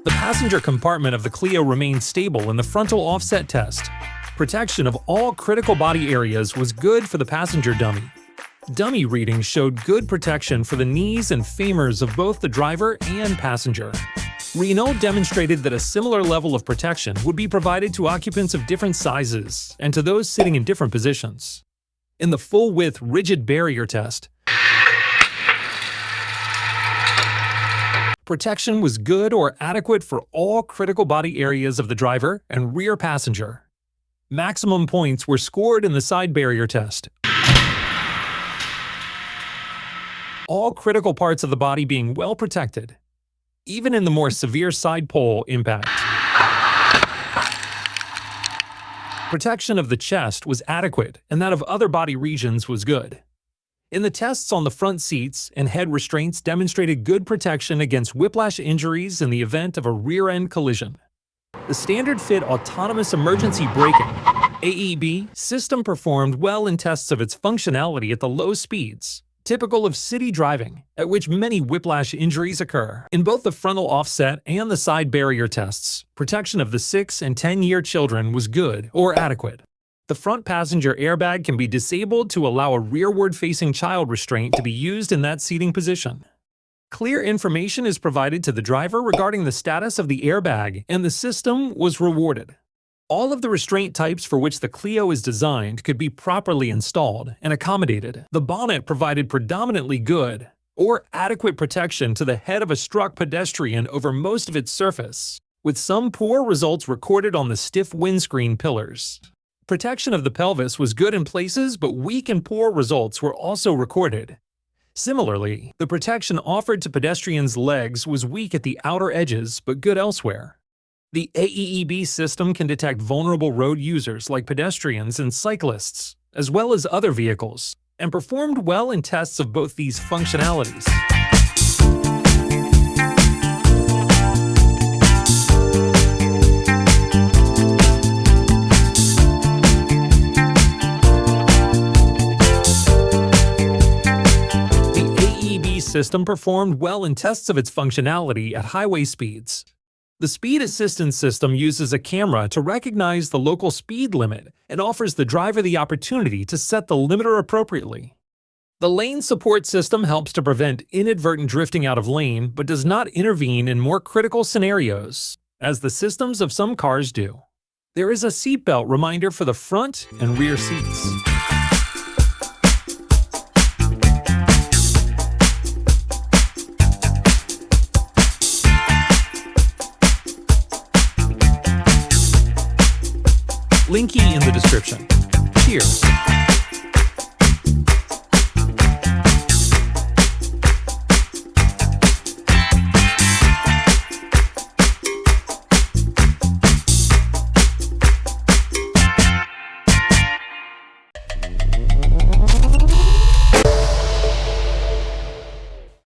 The passenger compartment of the Clio remained stable in the frontal offset test. Protection of all critical body areas was good for the passenger dummy. Dummy readings showed good protection for the knees and femurs of both the driver and passenger. Renault demonstrated that a similar level of protection would be provided to occupants of different sizes and to those sitting in different positions. In the full-width rigid barrier test, protection was good or adequate for all critical body areas of the driver and rear passenger. Maximum points were scored in the side barrier test, all critical parts of the body being well protected, even in the more severe side pole impact. Protection of the chest was adequate, and that of other body regions was good. In the tests on the front seats and head restraints demonstrated good protection against whiplash injuries in the event of a rear-end collision. The standard fit autonomous emergency braking (AEB) system performed well in tests of its functionality at the low speeds, typical of city driving, at which many whiplash injuries occur. In both the frontal offset and the side barrier tests, protection of the 6- and 10-year children was good or adequate. The front passenger airbag can be disabled to allow a rearward-facing child restraint to be used in that seating position. Clear information is provided to the driver regarding the status of the airbag, and the system was rewarded. All of the restraint types for which the Clio is designed could be properly installed and accommodated. The bonnet provided predominantly good or adequate protection to the head of a struck pedestrian over most of its surface, with some poor results recorded on the stiff windscreen pillars. Protection of the pelvis was good in places, but weak and poor results were also recorded. Similarly, the protection offered to pedestrians' legs was weak at the outer edges, but good elsewhere. The AEB system can detect vulnerable road users like pedestrians and cyclists, as well as other vehicles, and performed well in tests of both these functionalities. System performed well in tests of its functionality at highway speeds. The speed assistance system uses a camera to recognize the local speed limit and offers the driver the opportunity to set the limiter appropriately. The lane support system helps to prevent inadvertent drifting out of lane but does not intervene in more critical scenarios, as the systems of some cars do. There is a seatbelt reminder for the front and rear seats. Link in the description. Cheers!